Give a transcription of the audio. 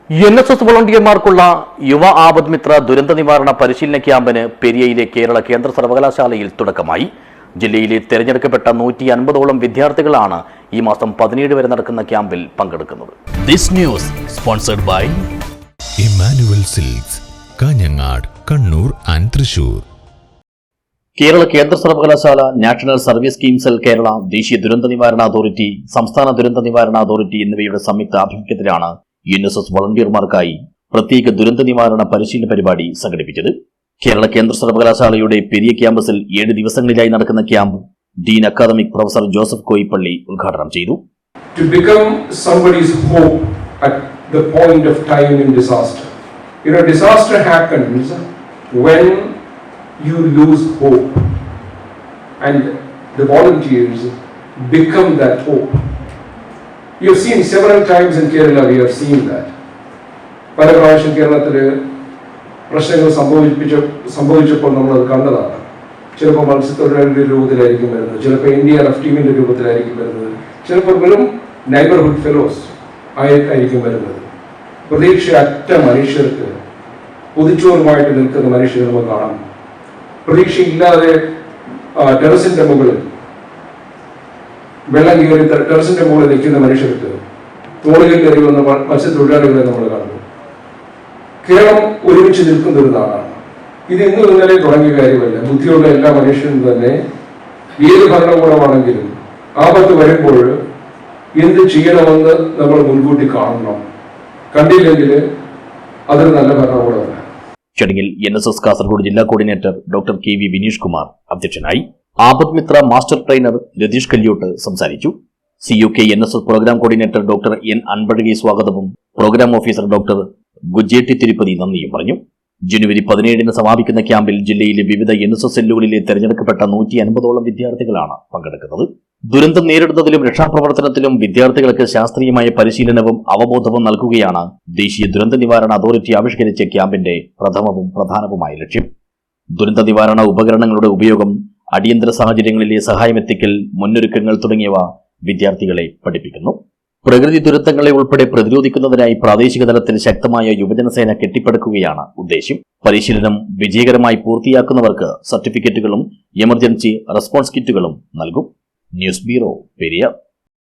NSS വോളണ്ടിയർമാർക്കുള്ള യുവ ആപദ് മിത്ര ദുരന്ത നിവാരണ പരിശീലന ക്യാമ്പിന് പെരിയയിലെ കേരള കേന്ദ്ര സർവകലാശാലയിൽ തുടക്കമായി. ജില്ലയിലെ തെരഞ്ഞെടുക്കപ്പെട്ട 150ഓളം വിദ്യാർത്ഥികളാണ് ഈ മാസം 17 വരെ നടക്കുന്ന ക്യാമ്പിൽ പങ്കെടുക്കുന്നത്. This news sponsored by Emmanuel Silks, Kanhangad, Kannur and Thrissur. Kerala കേന്ദ്ര സർവകലാശാല, national service scheme cell Kerala, ദേശീയ ദുരന്ത നിവാരണ അതോറിറ്റി, സംസ്ഥാന ദുരന്ത നിവാരണ അതോറിറ്റി എന്നിവയുടെ സംയുക്ത ആഭിമുഖ്യത്തിലാണ് NSS വോളണ്ടിയർമാർക്കായി പ്രത്യേക ദുരന്ത നിവാരണ പരിശീലന പരിപാടി സംഘടിപ്പിച്ചത്. കേരള കേന്ദ്ര സർവകലാശാലയുടെ പെരിയ ക്യാമ്പസിൽ 7 ദിവസങ്ങളിലായി നടക്കുന്ന camp Dean academic professor Joseph Koippally ഉദ്ഘാടനം ചെയ്തു. To become somebody's hope at the point of time in disaster. Disaster happens when you lose hope, and the volunteers become that hope. You have seen several times in Kerala, we have seen that. പല പ്രാവശ്യം കേരളത്തിൽ പ്രശ്നങ്ങൾ സംഭവിച്ചപ്പോൾ നമ്മളത് കണ്ടതാണ്. ചിലപ്പോൾ മത്സ്യത്തൊഴിലാളിയുടെ രൂപത്തിലായിരിക്കും വരുന്നത്, ചിലപ്പോൾ NDRF ടീമിന്റെ രൂപത്തിലായിരിക്കും വരുന്നത്, ചിലപ്പോൾ വെറും നൈബർഹുഡ് ഫെലോസ് ആയിരിക്കും വരുന്നത്. പ്രതീക്ഷ അറ്റ മനുഷ്യർക്ക് പൊതിച്ചോറുമായിട്ട് നിൽക്കുന്ന മനുഷ്യരെ നമുക്ക് കാണാം. പ്രതീക്ഷയില്ലാതെ ടെറസിന്റെ മുകളിൽ വെള്ളം കയറി ടെറസിന്റെ മുകളിൽ നിൽക്കുന്ന മനുഷ്യർക്ക് തോളുകളിൽ കയറി വന്ന മത്സ്യത്തൊഴിലാളികളെ നമ്മൾ കാണുന്നു. കേരളം ഒരുമിച്ച് നിൽക്കുന്ന ഒരു നാടാണ്. ഇത് ഇന്നും ഇന്നലെ തുടങ്ങിയ കാര്യമല്ല. ബുദ്ധിയുള്ള എല്ലാ മനുഷ്യരും തന്നെ ഏത് ഭരണകൂടമാണെങ്കിലും ആപത്ത് വരുമ്പോൾ എന്ത് ചെയ്യണമെന്ന് നമ്മൾ മുൻകൂട്ടി കാണണം. കണ്ടില്ലെങ്കിൽ അതൊരു നല്ല ഭരണകൂടമല്ല. ചടങ്ങിൽ NSS കാസർഗോഡ് ജില്ലാ coordinator doctor KV Vineesh Kumar അധ്യക്ഷനായി. ആപദ് മിത്ര മാസ്റ്റർ ട്രെയിനർ രതീഷ് കല്യോട്ട് സംസാരിച്ചു. CUK NSS programme coordinator doctor N Anbazhagi സ്വാഗതവും programme officer doctor Gujjeti Tirupati നന്ദിയും പറഞ്ഞു. ജനുവരി 17 സമാപിക്കുന്ന ക്യാമ്പിൽ ജില്ലയിലെ വിവിധ NSS സെല്ലുകളിലെ തെരഞ്ഞെടുക്കപ്പെട്ട 150ഓളം വിദ്യാർത്ഥികളാണ് പങ്കെടുക്കുന്നത്. ദുരന്തം നേരിടുന്നതിലും രക്ഷാപ്രവർത്തനത്തിലും വിദ്യാർത്ഥികൾക്ക് ശാസ്ത്രീയമായ പരിശീലനവും അവബോധവും നൽകുകയാണ് ദേശീയ ദുരന്ത നിവാരണ അതോറിറ്റി ആവിഷ്കരിച്ച ക്യാമ്പിന്റെ പ്രഥമവും പ്രധാനവുമായ ലക്ഷ്യം. ദുരന്ത നിവാരണ ഉപകരണങ്ങളുടെ ഉപയോഗം, അടിയന്തര സാഹചര്യങ്ങളിലെ സഹായമെത്തിക്കൽ, മുന്നൊരുക്കങ്ങൾ തുടങ്ങിയവ വിദ്യാർത്ഥികളെ പഠിപ്പിക്കുന്നു. പ്രകൃതി ദുരന്തങ്ങളെ ഉൾപ്പെടെ പ്രതിരോധിക്കുന്നതിനായി പ്രാദേശിക തലത്തിൽ ശക്തമായ യുവജനസേന കെട്ടിപ്പടുക്കുകയാണ് ഉദ്ദേശ്യം. പരിശീലനം വിജയകരമായി പൂർത്തിയാക്കുന്നവർക്ക് സർട്ടിഫിക്കറ്റുകളും എമർജൻസി റെസ്പോൺസ് കിറ്റുകളും നൽകും. News bureau, Periya.